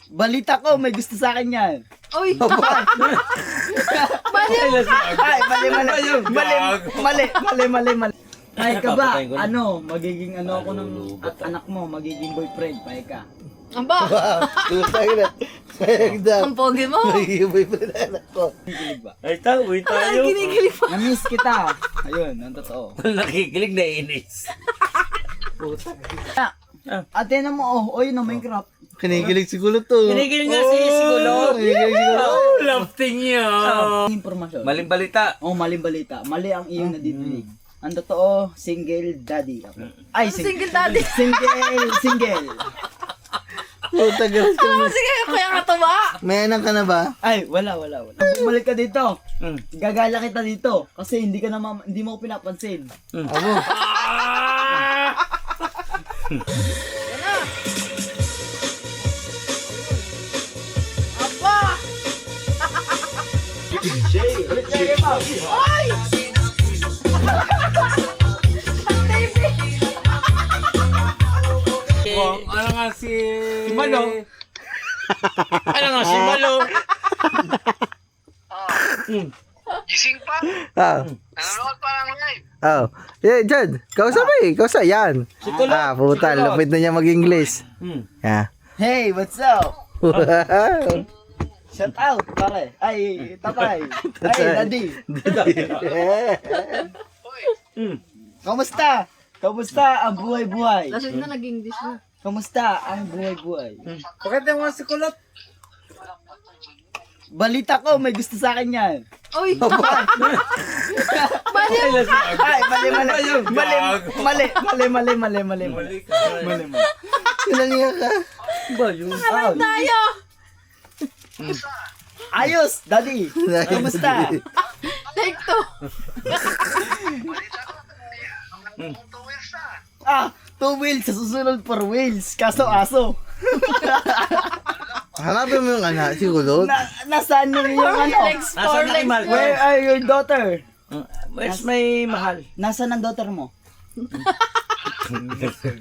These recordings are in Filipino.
Balita ko, may gusto sa akin yan. Uy! Mali! Ay, mali. Ay ka ba, magiging ako ng anak mo, magiging boyfriend, pay ka. Aba! Wow, tutay na. Sayang daw. Ang pogi mo! Magiging boyfriend na anak ko. Kinikilig ba? Ay, uwi Ay, tayo. kinikilig pa! Na-miss kita. Ayun, ang totoo. Nakikilig na inis. Ate na mo, yun ang Minecraft. Kinikilig siguro to. Kinikilig nga si Sigulot. Kinikilig siguro. Oh, lafting niya. Informasyon. Maling balita. Maling balita. Mali ang iyong nadidinig. Ang totoo, single daddy ako. Ay, Single daddy! Single. Puta, galas ka mo. Sige, kaya nga to ba? May anak ka na ba? Ay, wala. Bumalik ka dito. Mm. Gagala kita dito. Kasi hindi mo ko pinapansin. Abo. Aba! Ay! Ano nga si Malo? Ano nga si Malo? Gising pa? Ah. Nanonood pa ng live. Oh. Yeah, Jad. Kausap yan. Puta, lupit na niya mag-English. Yeah. Hey, what's up? Shout out, pare. Ay, tatay. Ay, daddy. Kamusta? Kamusta ang buhay-buhay? Lasing na naging dish na. Kamusta ang buhay-buhay? Bakit yung mga si Kulot? Balita ko, may gusto sa akin yan. Uy! Mali! Ay, mali. Sinaliya ka. Ba yun? Alam tayo! Ayos, daddy. Kamusta? Take two! Two wheels na. 2 wheels sa susunod 4 wheels. Kaso aso. Hanapin mo yung anak, si Kulot. Nasaan yung ano? Legs Nasaan for na kay legs. Marco? Where are your daughter? Where's may mahal? Nasaan ang daughter mo? Nandito.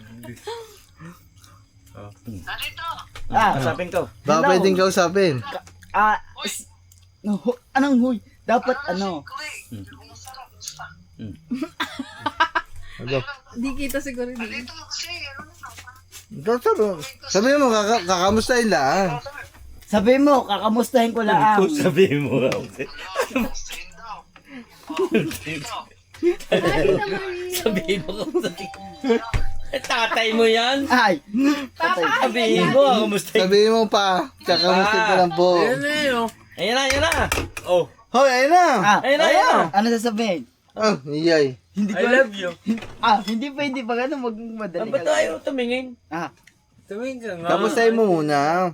Kasapin ko. Baka Hello. pwedeng kausapin. Anong huy? Dapat ano? Kumusta na? Kumusta? Di kita siguro di. Dito kasi, ano na? Sabi mo, kakamustahin lang. Sabi mo, kakamustahin ko lang. Sabihin mo. Kumustahin daw. Sabihin mo. Tatay mo yan? Ay, Sabihin mo. Kamusta? Sabihin mo pa, kakamustahin ko lang po. Ayan na. Oh. Hoy, ayun na. Ayun na. Ano sasabihin? Oh, iyay. Hindi ko I love you. hindi pa gano'n magmadali Ba't tayo tumingin? Tumingin ka nga. Kamustahin mo muna.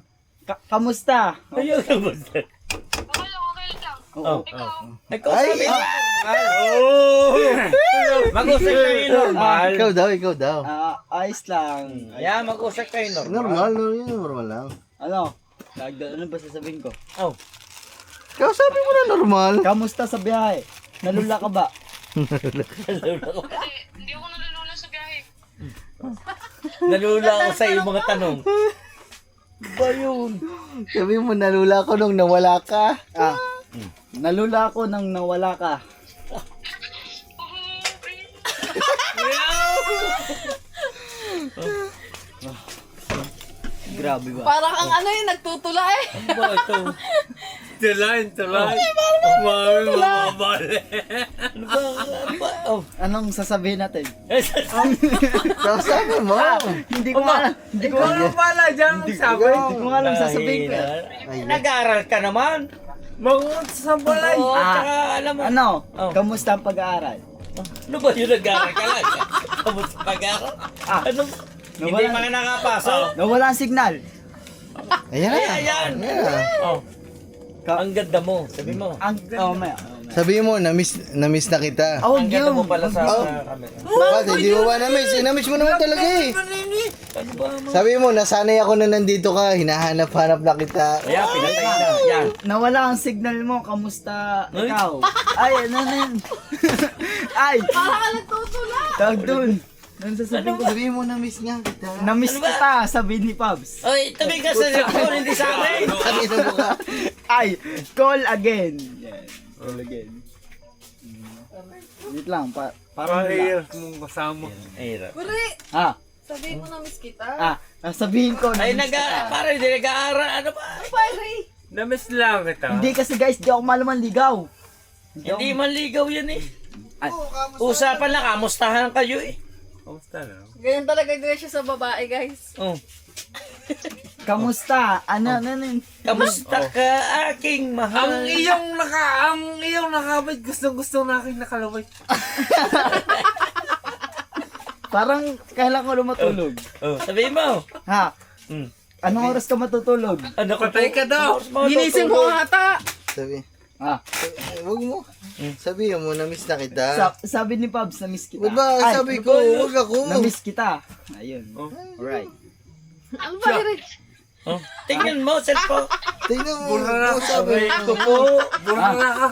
Kamusta? Ayun, kamusta? Oo. Ikaw Ay, sabi mo. Mag-usap kayo normal. Ikaw daw. Ayos lang. Ayan, mag-usap kayo normal. Normal lang. Ano ba sasabihin ko? Oh. Kausapin mo na normal. Kamusta sa biyahe? Nalula ka ba? Hindi ako nalulula sa biyahe. Nalula ako sa iyong mga tanong. Ba yun? Sabi mo, nalula ko nung nawala ka. Nalula ako nang nawala ka. Grabe ba? Parang ang ano yun, nagtutula eh. Ba ito? Tulay. Mababali. Anong sasabihin natin? Kausapin mo. Hindi ko alam. Hindi ko alam. pala dyan magsabi. Hindi ko alam sasabihin ko. Nag-aaral ka naman. Mag-sambalay. Oo. Tsaka alam mo. Ano? Oh. Kamusta ang pag-aaral? Ano ba yun nag-aaral ka lang? Kamusta pag-aaral? Ano? Hindi Nawala- mga nakapasok. Nawala ang signal. Ayan na. Ayan. Ayan. Oh. Ang ganda mo. Sabi mo. Maya. Sabi mo, na-miss na kita. Oh, Ang ganda mo yun. pala sa Oh. camera. Bakit? Hindi mo ba na-miss? Na-miss mo naman talaga eh. Ano ba mo? Sabi mo, nasanay ako na nandito ka. Hinahanap-hanap na kita. Ayan, pinatay na. Yan. Nawala ang signal mo. Kamusta ikaw? Ay, ano na yun? Ay, Parang ka nagtutula. tawag dun. Ano sasabihin ko? Sabi mo, na-miss nga kita. Na-miss kita, sabi ni Pabs. Oy, tabi ka sa likod. Hindi pwede sa akin. Kanina mo ka. Ay, call again. Yan. Call again. Wait lang, parang Mahirap mong kasama. Hirap. Kuri, Ha? sabihin mo na miss kita. Sabihin ko na Ay, miss kita. parang hindi nag-aaral. Ano ba? Pare. Namiss lang kita. Hindi kasi guys, di ako malaman ligaw. Hindi man ligaw yan eh. Ay, Usapan lang, kamustahan kayo eh. Kamusta na? Ganyan talaga guys siya sa babae guys. Oh. kamusta? Ano? Kamusta ka, aking mahal? Ang iyong nakabit, gustong-gusto na aking nakalaway. Parang kailan ko lumatulog. Oh, sabihin mo. Ha? Hmm. Anong oras ka matutulog? Ano ko Patay ka daw. Ginising mo ata. Sabi. Ha? Huwag mo. Sabihin mo, na-miss na kita. Sabi ni Pabs, na-miss kita. Wag ba? Ay, Sabi ko, huwag ako. na-miss kita. Ayun. Alright. Ano ba Eric? Oh. Tingnan mo, cellphone. Tingnan mo. Sabi Ito po. Burang na ka.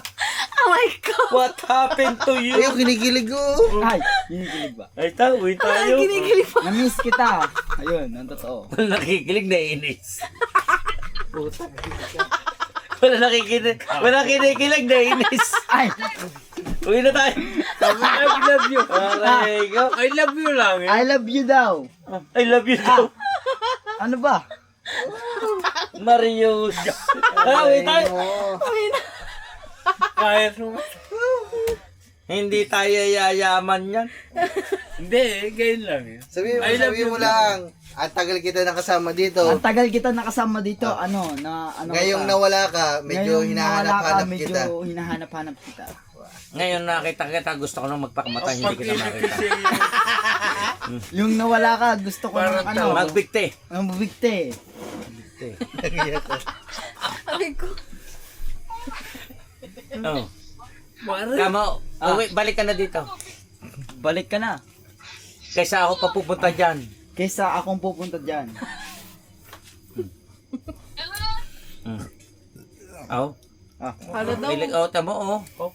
Oh my God. What happened to you? Ayaw, kinikilig ko. Ay, kinikilig ba? Ay, tawin tayo. Kinikilig pa. Na-miss kita. Ayun, ang totoo. Wala nakikilig na inis. Wala nakikinig. Wala kinikilig na inis. Ay, Uwi na tayo. I love you. Aray ko. I love you lang eh. I love you daw. I love you daw. Ano ba? Marius. Uwi tayo. Kahit mo. Hindi tayo yayaman yan. Hindi, ganyan lang eh. Sabihin mo lang. Ang tagal kita nakasama dito. Ang tagal kita nakasama dito. Ano Ngayong ka? nawala ka, medyo Ngayong nawala ka, hinahanap-hanap kita. Medyo hinahanap-hanap kita. Ngayon nakita kita, gusto ko nang magpakamatay, hindi kita makita. Yung nawala ka, gusto ko ng ano. Magbigti. Ang bubigte. Sabi ko. Oh. Kamo, uwi, balik ka na dito. Balik ka na. Kaysa ako papupunta dyan. Kaysa akong pupunta dyan. Oh. Halo daw. Bilig out mo, oh.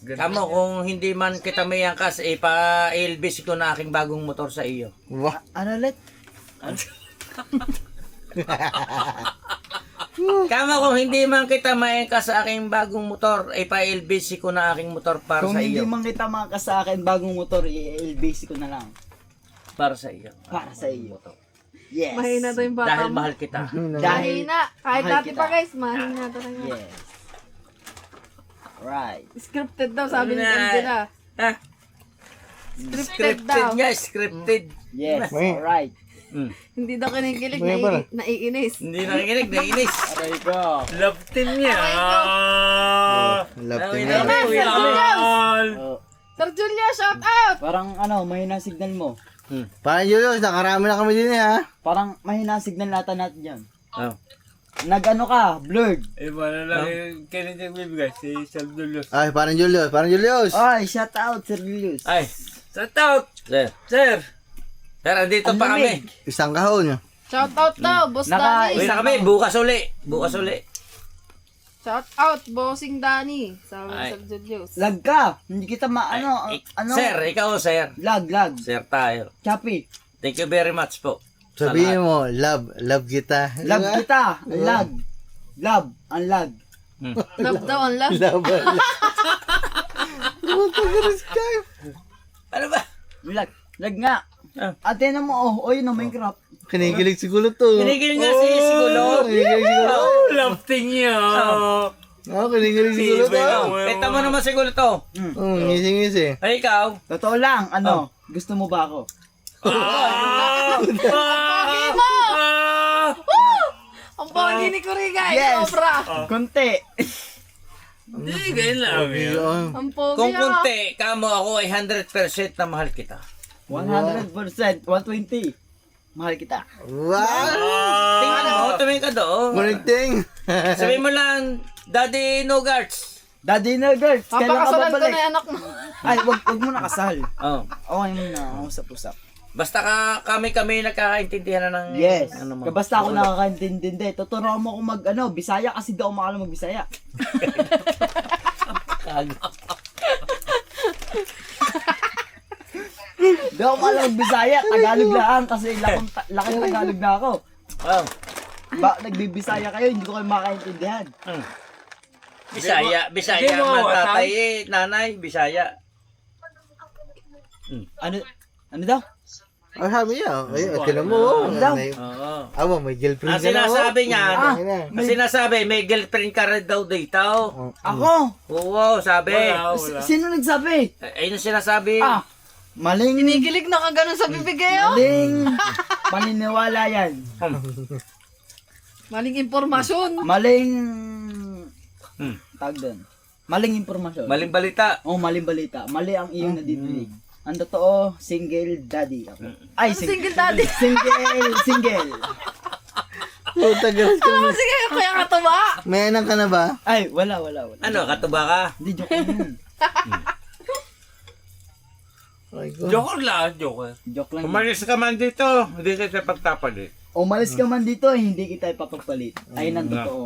Kamo, kung hindi man kita may angkas, ipa-ilbis ko na aking bagong motor sa iyo. Wah. Ano ulit? Kamo, kung hindi man kita may angkas sa aking bagong motor, ipa-ilbis ko na aking motor para Kung sa hindi iyo. man kita makas sa akin, bagong motor, i-base ko na lang. Para sa iyo. Para sa iyo. Yes. Mahina daw yung bata Dahil mo. mahal kita. Dahil, Mahina. Kahit mahal dati kita. pa guys, mahina talaga. yes. Right. Scripted daw sabi ni Nah. Angela. Ah, Scripted scripted daw. nga, scripted. Yes. May- Alright. Hindi daw kinikilig, May pala. naiinis. Hindi nakikinig, naiinis. Aray ko. Love team niya. Love Uwi team na, na. uwi na kami. Oh, Sir Julia, shout out! parang mahina ang signal mo. Parang Julius, nakarami na kami din eh ha. Parang mahina ang signal natin dyan. Oh. Nag-ano ka, blurred. Iba na lang yung kinitig bibigay si Saldulos. Ay, parang Julius, parang Julius. Ay, shout out, Sir Julius. Ay, Shout out! sir. Sir! Sir, andito Ang pa kami. lamig. Isang kahon. Shout out daw, Boss Naka- Danny. Uwi na kami, bukas uli. Bukas uli. Shout out, Bossing Danny. Sabi ni Ay. Sir Julius. Lag ka. Hindi kita Ay, ano. Sir, ikaw, sir. Lag. Sir tayo. Choppy. Thank you very much po. Sabihin mo, love kita. Lag Diba? kita. Lag. Love. Ang lag. Love daw, ang love. Love. Ano ba? Lag. Lag nga. Ah. Ate na mo, oh, yun o, Minecraft. Kinikilig siguro to. Kinikilig nga si Sigulo. Kinikilig siguro. Love team niya. Oh, kinikilig siguro to. Kita mo naman siguro to. Ngisi-ngisi. Ay, ikaw. Totoo lang, gusto mo ba ako? Pogi mo! Ang pogi ni Kuriga, Yes. sobra. Konti. Hindi, ganyan lang yun. Yun. Ang pogi Kung ah. kunti, kamo ako ay 100% na mahal kita. 100%. 120. Mahal kita. Wow! Tingnan mo, tumingin ka doon. Muniting. Sabihin mo lang, Daddy Nogarts. Daddy na girls, kailan ka Papakasalan ko babalik? na yung anak mo. Ay, wag mo na kasal. Oh. Okay mo na, usap-usap. Basta kami nagkakaintindihan na ng Yes. ano mo. Basta ako nakakaintindi. Tuturuan mo ako Bisaya kasi di ako makalam mag-Bisaya. Di ako makalam mag-Bisaya. Tagalog lang kasi laking Tagalog na ako. Oh. nagbibisaya kayo, hindi ko kayo makaintindihan. Bisaya Hindi mo man awatan. tatay nanay, Bisaya. Ano daw? Ay, sabi niya. Ay, tinan mo. Ano daw? Oo. Aba, may girlfriend Ang ka na. sinasabi niya, Ang sinasabi, may girlfriend ka rin daw dito. Ako? Oo, sabi. Wala. Sino nagsabi? Ayun ang sinasabi. Maling, Kinikilig na ka ganun sa bibig kayo. maling, paniniwala yan. Maling impormasyon. Maling, tag doon. Maling impormasyon. Maling balita. Maling balita. Mali ang iyong nadidinig. Ang totoo, single daddy ako. Ay, Single daddy. Single. Puta, galas ka. Oh, sige, kaya katuwa. May anak ka na ba? Ay, wala. Ano, katuba ka? Hindi, joke lang yun. Ay, ko. Joker lang, joker. Joke lang yun. Umalis ka man dito, hindi kita pagtapalit. Umalis ka man dito, hindi kita ipapagpalit. Ayun ang totoo.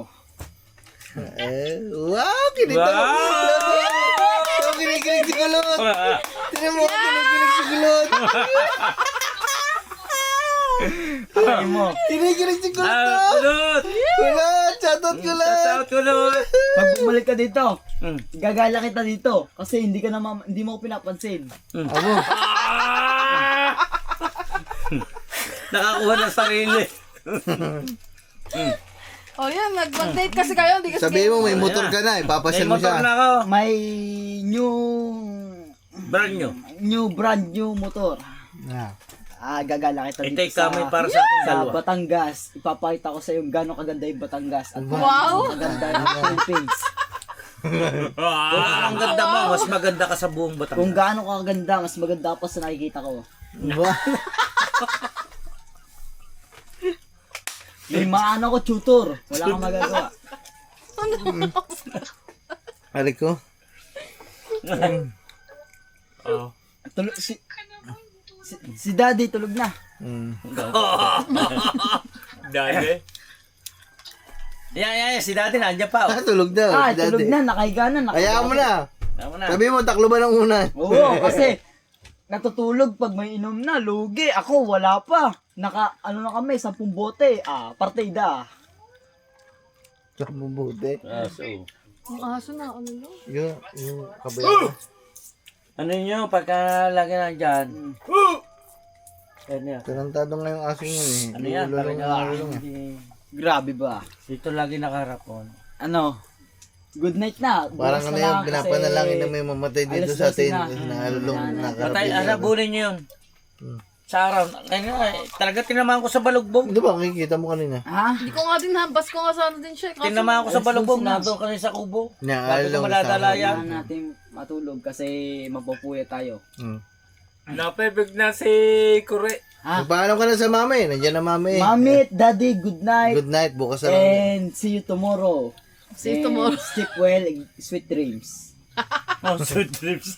Wow, kinita mo. Oh, kinikilig si Kulot. Tinan mo, kinikilig si Kulot. Ay mo. Kinikilig si Kulot. Kulot! Kulot, shoutout Kulot. Shout Kulot! Pag bumalik ka dito, gagala kita dito kasi hindi mo ko pinapansin. Abo. Nakakuha ng sarili. O yan, nag-date kasi kayo. Hindi kasi Sabihin mo, may motor ka na, May ipapasyal mo motor na siya. ako. May brand new motor. Gagala kita dito Ito kami para sa ating sa dalawa. Batangas. Ipapakita ko sa iyo gano'ng kaganda yung Batangas at Wow! kaganda yung Philippines. Kung ang ganda mo, mas maganda ka sa buong Kung Batangas. gaano ka kaganda, mas maganda pa sa nakikita ko. Ba? May maano ko tutor. Wala kang magagawa. Ari ko. Tulog si Daddy tulog na. Dahil Yan, si dati nandiyan pa. Tulog daw. si Tulog daddy. na, nakahiga na. Hayaan mo na. Tama na. Sabi mo, taklo ba ng unan? Oo, kasi natutulog pag may inom na, lugi. Ako, wala pa. Na kami, 10 bote. Partida. Sa mabuti. Ang aso na, ano yun? Yung kabayan. Ano nyo, pagka lagi nandyan. Yan yan. Tarantado nga yung aso yun eh. Ano yan? Ululong Parang na ululong eh. Grabe ba? Dito lagi nakaharapon. Ano? Good night na. Parang Bukas ano na yung lang pinapanalangin na kasi may mamatay dito alas sa 12 atin. na. Kasi nakalulong, Patay, Patay, nakarapin. arabulin nyo yun. Sa araw. Talaga tinamaan ko sa balugbog. Di ba, kikita mo kanina? Ha? Hindi ko nga din hambas ko nga sana din siya. Kaso, Tinamaan ko sa alas balugbog. 12 na. Nandun kami sa kubo. Bago ko Naalong maladalayan. Kailangan natin matulog kasi mapupuya tayo. napibig na si Kure. Magpaalam ka na sa mami. Nandiyan na mami. Mami, Daddy, good night. Good night. Bukas na lang. And see you tomorrow. See you And tomorrow. Sleep well, sweet dreams. Oh, sweet dreams.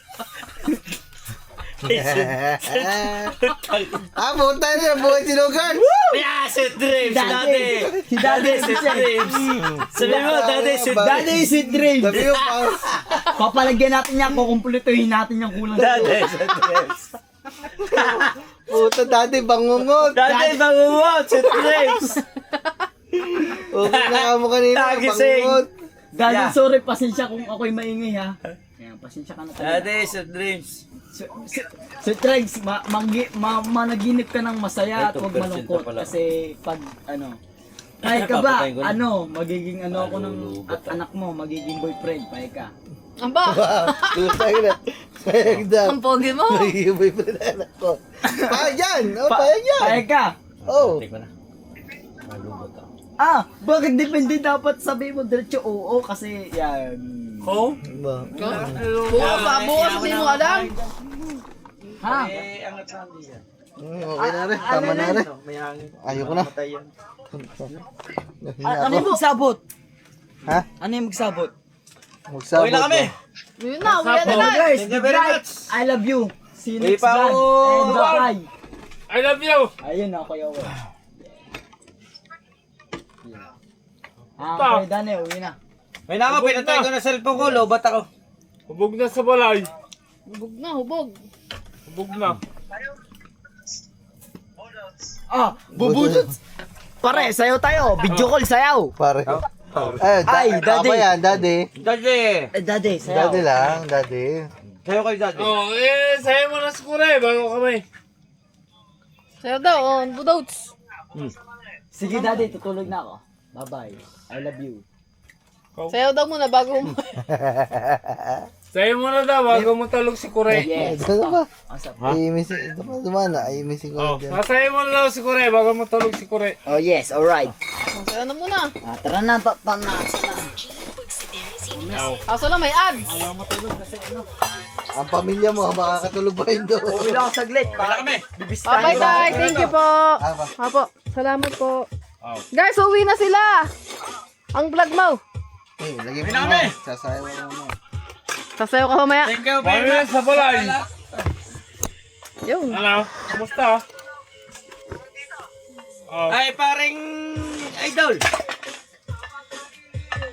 Puta na. Buhay sinugan. Yeah, sweet dreams. Dati. Si Daddy, Sweet dreams. Sabi mo, dati sweet dreams. Daddy, sweet dreams. Sabi ko, Papalagyan natin yan, kukumpletuhin natin yung kulang. Dati sweet dreams. puta dati bangungot. Dati bangungot, sweet dreams. Okay na ka mo kanina. Tagising. Bangungot. Daddy, Yeah. sorry, pasensya kung ako'y maingay ha. Yan, pasensya ka na talaga. Dati sweet dreams. Sweet dreams, managinip ka ng masaya at Ito, huwag percent malungkot. na pala. Kasi pag kahit ka ba, Papatayin ko na. magiging ako ng Malulubat at anak mo, magiging boyfriend, kahit ka. Ang ba? Putang na. Payag daw. Ang pogi mo. Magiging boyfriend na anak ko. Payag yan. Payag yan. Kahit ka. Oh. Tingnan ko na. Malulubot ako. Bakit depende dapat sabi mo diretso oo kasi yan. Oh? Ba? Bukas, hindi mo alam. Ha? Angat sa hindi yan. Okay na rin. Tama na rin. May hangin. Ayoko na. Matay yan. Ano yung magsabot? Ha? Ano yung magsabot? Magsabot. Okay na kami. Yun na, uwi na na. Guys, Thank you good very night. much. I love you. See you Uy, next vlog. Pao. And bye. I love you! Ayun na, Kuya Owe. Kuya Dane, uwi na. May nako, pinatay ko na cellphone ko. Lobat ako. Hubog na sa balay. Hubog na, hubog. Hubog na. Bubudot. pare, sayaw tayo. Video call, sayaw. Pare. Ay, daddy. Apa yan, daddy? Daddy! Daddy, sayaw. Daddy lang, daddy. Kayo kayo, Daddy. Oh, sa'yo mo na si Kuray bago kami. Sayo daw, on budots. Sige, daddy, tutulog na ako. Bye-bye. I love you. Sayo daw muna bago mo. Sa'yo mo na daw bago mo tulog si Kuray. Yes. Ano ba? Ang sarap. Dumana, ayimisin ko Oh, dyan. sa'yo mo na daw si Kuray bago mo tulog si Kuray. Oh, yes. Alright. Sayo na muna. Tara na, na. Kaso lang may ads. Ang pamilya mo, makakatulog ba yun doon? Uwi lang ako saglit. Para kami. Bibistahin Bye, ko. Tay. Thank you po. Apo, salamat po. Guys, uwi na sila. Ang vlog mo. Eh, lagay mo kami. na. Sasayaw mo. Sasayo ka mamaya. Thank you, Bago yan sa balay. Yun. Ano? Kumusta? Oh. Ay, paring idol.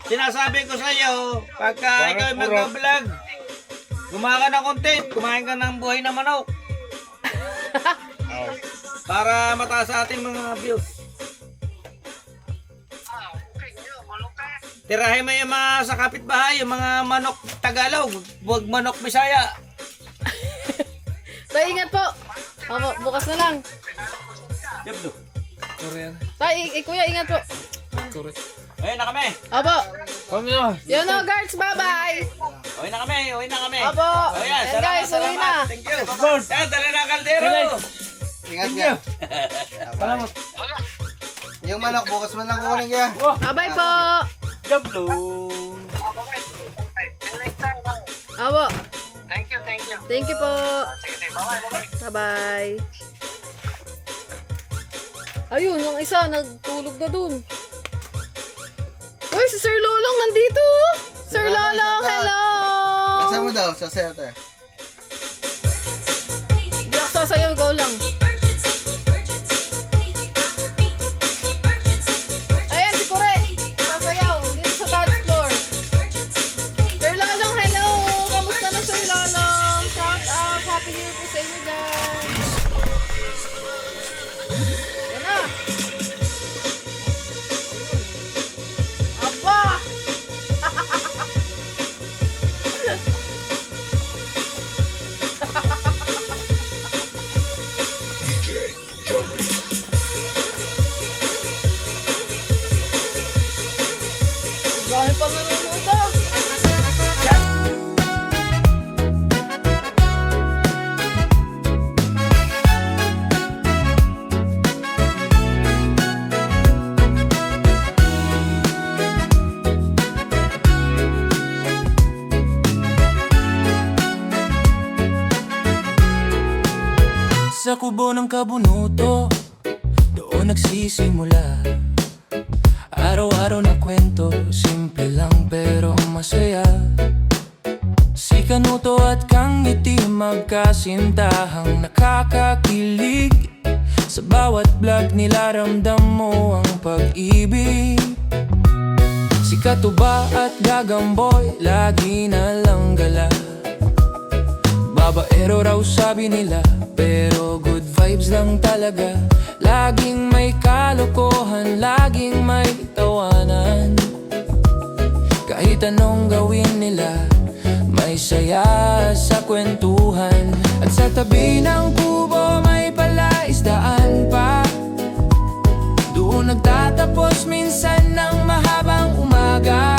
Sinasabi ko sa iyo, pagka ikaw ay mag-vlog, gumawa ka ng content, kumain ka ng buhay na manok. Para mataas sa ating mga views. Tirahin mo yung mga sa kapitbahay, yung mga manok Tagalog, huwag manok Bisaya. Tay, ingat po. Apo, bukas na lang. Diablo. Tay, kuya, ingat po. Ayun na kami. Apo. Kami na. Yun o, guards, bye-bye. Uwi na kami, uwi na kami. Apo. Oh, yan, Yan, salamat, guys, uwi na. salamat. Thank you. Yan, dala na kaldero. Ingat ka. Salamat. Yung manok, bukas man lang kukunin ka. Bye-bye po. Diablo. Apo. Thank you, thank you. Thank you po. Sige, bye-bye. Bye-bye. Ayun, yung isa, nagtulog na dun. Uy, si Sir Lolong nandito. Sir Lolong, hello. Saan mo daw? Sasayaw tayo. Hindi ako sasayaw, ikaw lang. Ayan, si Kore. Sasayaw, dito sa dance floor. Sir Lolong, hello. Kamusta na, Sir Lolong? Shout out. Happy New Year po sa inyo, guys. Yan na. Aba! Dahil pa nanonood ah. Sa kubo ng kabunuto, doon nagsisimula. Araw-araw na kwento, simple lang pero masaya. Si Kanuto at Kang Ngiti magkasintahang nakakakilig. Sa bawat vlog nila ramdam mo ang pag-ibig. Si Katuba at Gagamboy lagi na lang gala. Babaero raw sabi nila, pero good vibes lang talaga. Laging may kalokohan, laging may tawanan. Kahit anong gawin nila, may saya sa kwentuhan. At sa tabi ng kubo may palaisdaan pa. Doon nagtatapos minsan ng mahabang umaga.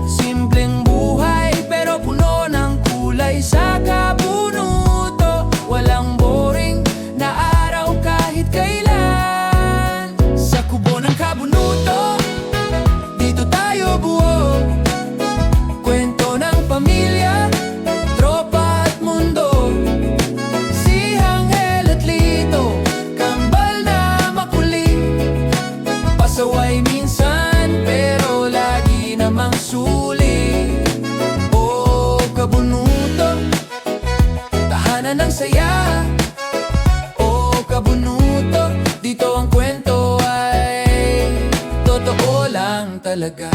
Simpleng buhay pero puno ng kulay sa kabunuto. Walang boring na araw kahit kailan. Sa kubo ng kabunuto, dito tayo buo. Kwento ng pamilya, tropa at mundo. Si Hangel at Lito, kambal na makulit. Pasaway minsan pero lagi namang sulit. O kabunuto, tahanan ng saya. O kabunuto, dito ang kwento ay totoo lang talaga.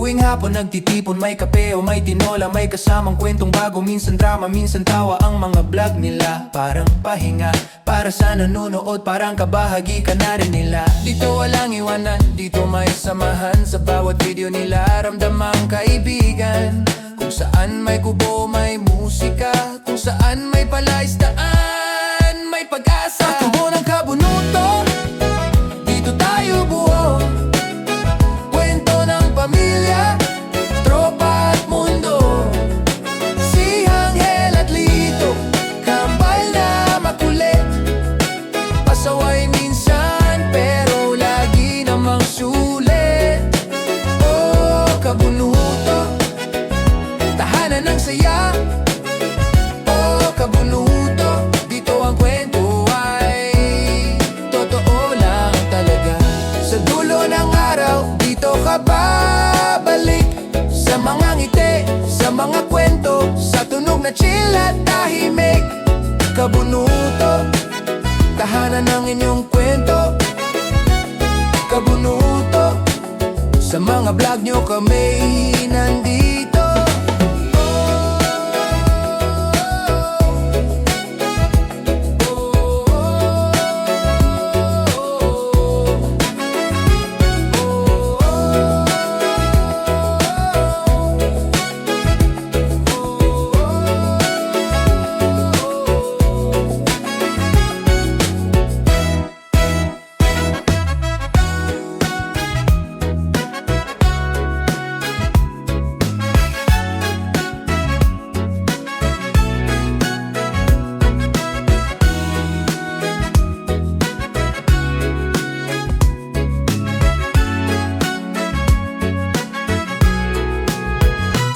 Tuwing hapon nagtitipon, may kape o may tinola, may kasamang kwentong bago, minsan drama, minsan tawa. Ang mga vlog nila parang pahinga, para sa nanonood parang kabahagi ka na rin nila. Dito walang iwanan, dito may samahan, sa bawat video nila ramdam ang kaibigan. Kung saan may kubo, may musika, kung saan may palaisdaan, may pag-asa. Sa kubo ng kabunuto, dito tayo buo. Kwento ng pamilya, tropa at mundo. Si Angel at Lito, kambal na makulit, pasaway minsan pero lagi namang sulit. Oh, kabunuto, tahanan ng saya. Oh, kabunuto, dito ang kwento ay totoo lang talaga. Sa dulo ng araw, dito ka babalik, sa mga ngiti, sa mga kwento, sa tunog na chill at tahimik. Kabunuto, tahanan ng inyong kwento. Kabunuto, sa mga vlog nyo kami nandito.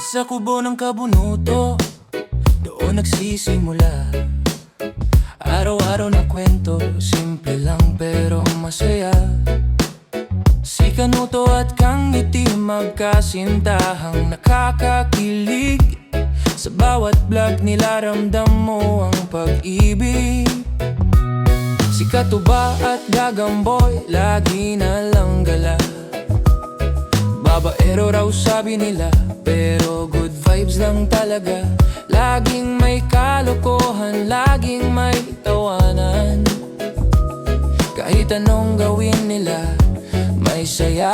Sa kubo ng kabunuto, doon nagsisimula. Araw-araw na kwento, simple lang pero masaya. Si Kanuto at Kang Ngiti magkasintahang nakakakilig. Sa bawat vlog nila ramdam mo ang pag-ibig. Si Katuba at Gagamboy lagi na lang gala. Babaero raw sabi nila, pero good vibes lang talaga. Laging may kalokohan, laging may tawanan. Kahit anong gawin nila, may saya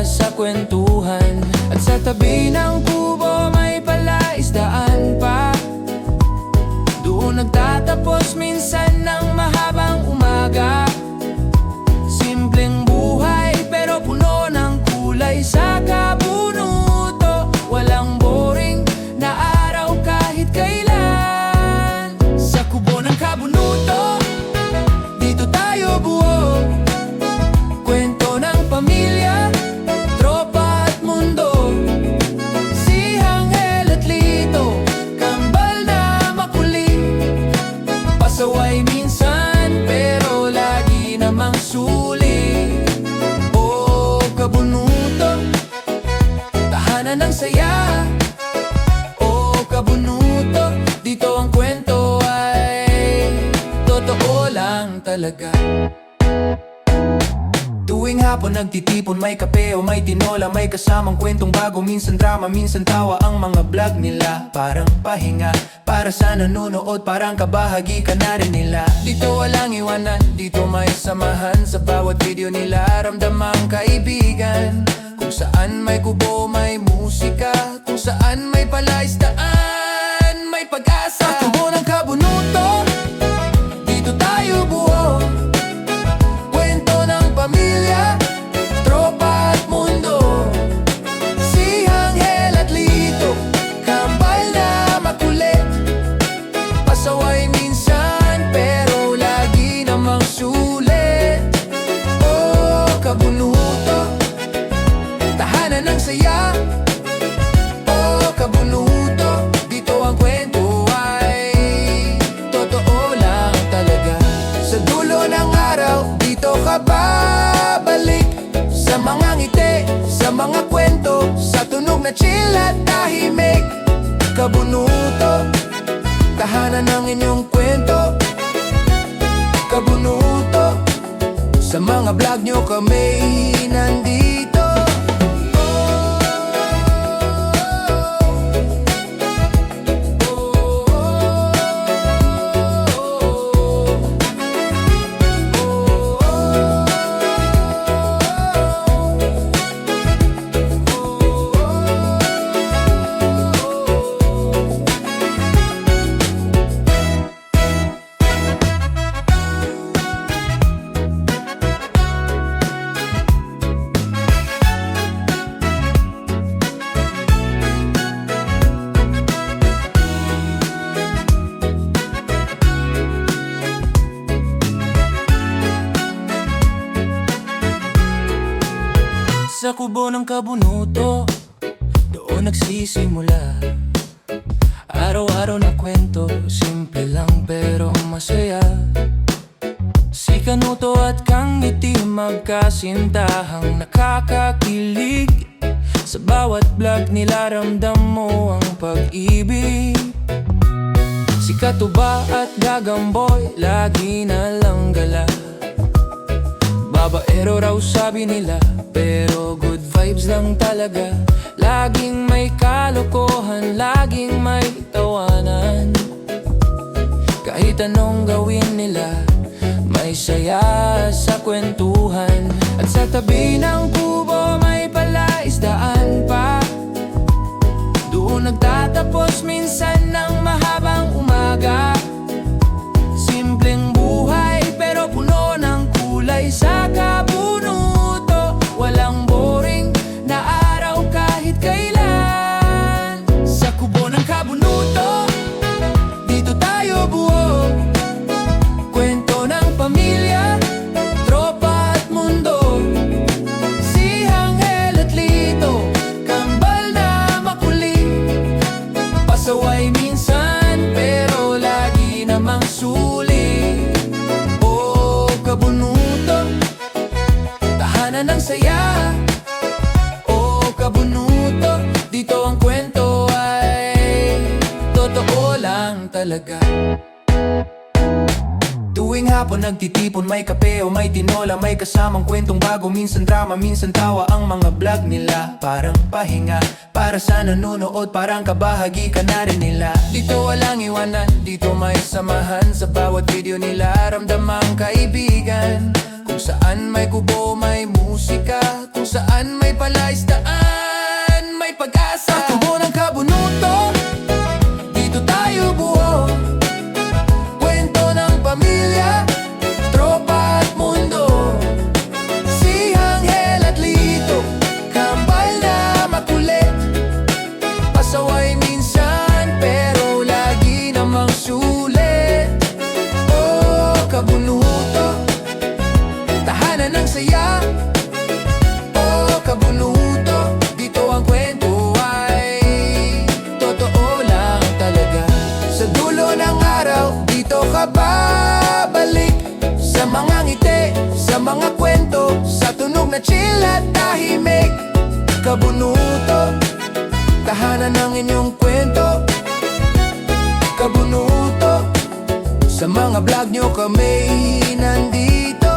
sa kwentuhan. At sa tabi ng kubo may palaisdaan pa. Doon nagtatapos minsan ng mahabang umaga. Simpleng buhay pero puno ng kulay. Sa kabunuto, walang boring na araw kahit kailan. Sa kubo ng kabunuto, dito tayo buo. Kwento ng pamilya, tropa at mundo. Si Angel at Lito, kambal na makulit, pasaway minsan pero lagi namang sulit. Oh, kabunuto, tahanan ng saya. Oh, kabunuto, dito ang kwento ay totoo lang talaga. Tuwing hapon nagtitipon, may kape o may tinola, may kasamang kwentong bago, minsan drama, minsan tawa. Ang mga vlog nila parang pahinga, para sa nanonood parang kabahagi ka na rin nila. Dito walang iwanan, dito may samahan, sa bawat video nila ramdam ang kaibigan. Kung saan may kubo, may musika, kung saan may palaisdaan, may pag-asa. Sa kubo ng kabunuto, dito tayo buo. Kwento ng pamilya, tropa at mundo. Si Angel at Lito, kambal na makulit, pasaway minsan pero lagi namang sulit. Oh, kabunuto, tahanan ng saya. Oh, kabunuto, dito ang kwento ay totoo lang talaga. Sa dulo ng araw, dito ka babalik, sa mga ngiti, sa mga kwento, sa tunog na chill at tahimik. Kabunuto, tahanan ng inyong kwento. Kabunuto, sa mga vlog nyo kami nandito. Sa kubo ng kabunuto, doon nagsisimula. Araw-araw na kwento, simple lang pero masaya. Si Kanuto at Kang Ngiti magkasintahang nakakakilig. Sa bawat vlog nila ramdam mo ang pag-ibig. Si Katuba at Gagamboy lagi na lang gala. Babaero raw sabi nila, pero good vibes lang talaga. Laging may kalokohan, laging may tawanan. Kahit anong gawin nila, may saya sa kwentuhan. At sa tabi ng kubo may palaisdaan pa. Doon nagtatapos minsan ng mahabang umaga. Simpleng buhay pero puno ng kulay sa kabunuto. Walang boring na araw kahit kailan. Sa kubo ng kabunuto, dito tayo buo. Kwento ng pamilya, tropa at mundo. Si Hangel at Lito, kambal na makulit. Pasaway minsan pero lagi namang sulit. O kabunuto, tahanan ng saya. O kabunuto, dito ang kwento ay totoo lang talaga. Tuwing hapon nagtitipon, may kape o may tinola. May kasamang kwentong bago, minsan drama, minsan tawa. Ang mga vlog nila parang pahinga para sa nanonood, parang kabahagi ka na rin nila. Dito walang iwanan, dito may samahan. Sa bawat video nila ramdam ang kaibigan. Kung saan may kubo, may musika. Kung saan may palaisdaan, may pag-asa. Sa kubo ng kabunuto, dito tayo buo. Kwento ng pamilya, tropa at mundo. Si Hangel at Lito, kambal na makulit. Pasaway minsan pero lagi namang sulit. O kabunuto, tahanan ng saya. O kabunuto, dito ang kwento ay totoo lang talaga. Sa dulo ng araw, dito ka babalik. Sa mga ngiti, sa mga kwento, sa tunog na chill at tahimik. Kabunuto, tahanan ng inyong kwento. Kabunuto, sa mga vlog nyo kami nandito.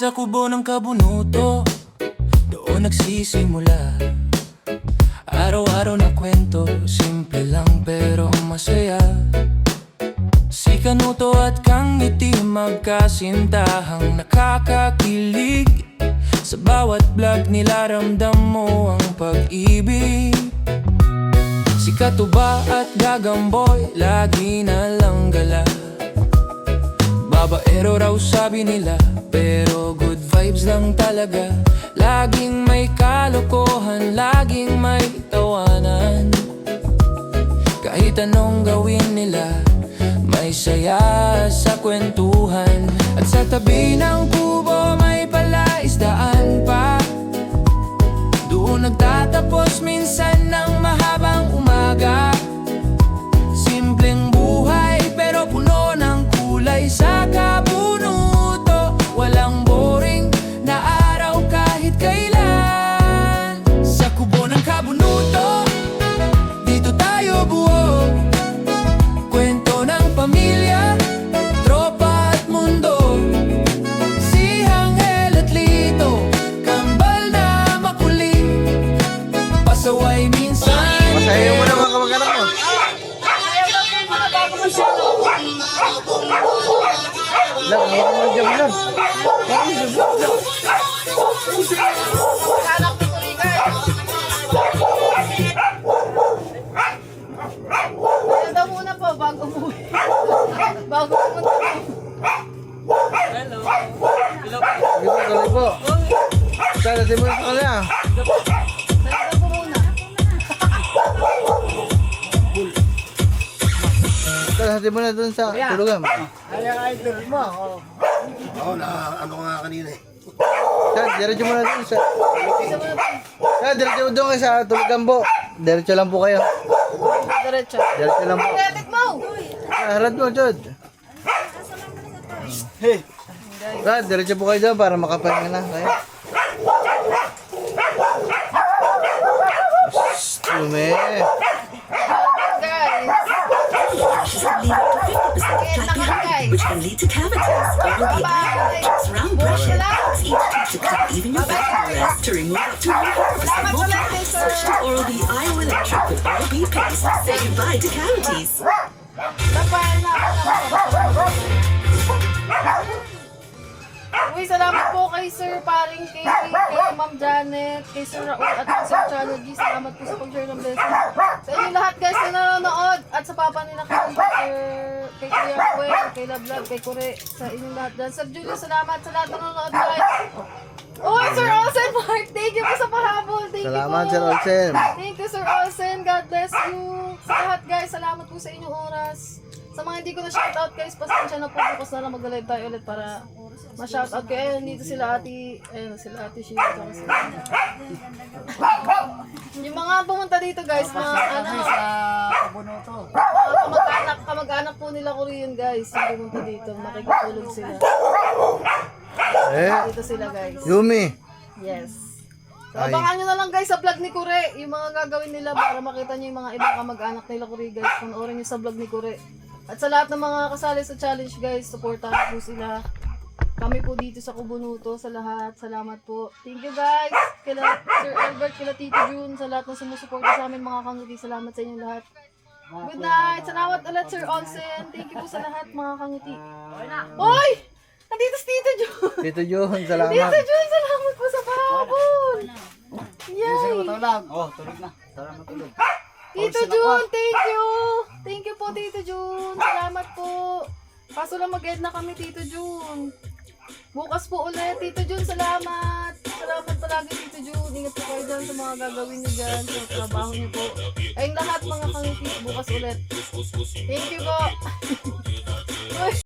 Sa kubo ng kabunuto, doon nagsisimula. Araw-araw na kwento, simple lang pero masaya. Si Kanuto at Kang Ngiti magkasintahang nakakakilig. Sa bawat vlog nila ramdam mo ang pag-ibig. Si Katuba at Gagamboy lagi na lang gala. Babaero raw sabi nila, pero good vibes lang talaga. Laging may kalokohan, laging may tawanan. Kahit anong gawin nila, may saya sa kwentuhan. At sa tabi ng kubo may palaisdaan pa. Doon nagtatapos minsan ng mahabang umaga. Simpleng buhay pero puno ng kulay sa kabunuto. Walang boring na araw kahit kailan. Sa kubo ng kabunuto, dito tayo buo. Kwento ng pamilya, tropa at mundo. Si Hangel at Lito, kambal na makulit. Anak ni Kuri guys. Kaya daw muna po bago umuwi. Bago pumunta po. Sige po, tuloy po. Saan, natin mo na sa kanya. Kaya daw po muna. Saan, natin mo na dun sa tulugan. Oo, na ano nga kanina eh. Saan, diretso mo na dun sa... Isa muna po. Saan, diretso mo doon kayo sa tulugan po. Diretso lang po kayo. Diretso. Diretso lang po. Epic mo! Harad mo, Jod. Hey, Saan, diretso po kayo doon para makapahinga na kayo. Lume. Guys. Kaya na ka guys. which can lead to cavities. It will be Bye. round brushing helps each teeth to clean even your back areas to remove up to 100% more cavities. Switch to Oral-B IO Electric with Oral-B Paste. Say goodbye to cavities. Tapayan na ako. Uy, salamat po kay Sir Paring Kay, kay Ma'am Janet, kay Sir Raul at kay Sir Chano G. Salamat po sa pag-share ng blessing. Sa inyo lahat guys na nanonood at sa papa nila kay Kuya Kuya, kay Lablab, kay Kure, sa inyong lahat dyan. Sir Julio, salamat sa lahat na nanonood guys. Uy, Sir Olsen Mark, thank you po sa pahabol. Thank Salamat, you po. Sir Olsen. Thank you, Sir Olsen. God bless you. Sa lahat guys, salamat po sa inyong oras. Sa mga hindi ko na shoutout guys, pasensya na po. Bukas na lang mag-live tayo ulit para ma-shoutout ko. Ayun, dito sila ati, ayun, sila ati Sheila. Tsaka sila. Yung mga pumunta dito guys, mga ano, kamag-anak po nila Korean guys. Yung pumunta dito, makikitulog sila. Dito sila guys. Yumi. Yes. So, abangan nyo na lang guys sa vlog ni Kure, yung mga gagawin nila para makita nyo yung mga ibang kamag-anak nila Kure guys. Panoorin nyo sa vlog ni Kure. At sa lahat ng mga kasali sa challenge guys, supportahan po sila. Kami po dito sa Kubunuto, sa lahat. Salamat po. Thank you guys. Kila Sir Albert, kila Tito June, sa lahat ng sumusuporta sa amin mga kanguti. Salamat sa inyong lahat. Good night. Salamat ulit Sir Olsen. Thank you po sa lahat mga kanguti. Oy! Nandito si Tito June. Tito Jun, salamat. Tito June, salamat po sa pahabol. Yay! oh, tulog na. Tara matulog. Tito June, thank you! Thank you po, Tito June. Salamat po. Kaso lang mag-end na kami, Tito June. Bukas po ulit, Tito June, salamat. Salamat palagi, Tito June. Ingat po kayo dyan sa mga gagawin niyo dyan, sa trabaho niyo po. Ayun lahat mga kangiti, bukas ulit. Thank you po. Uy.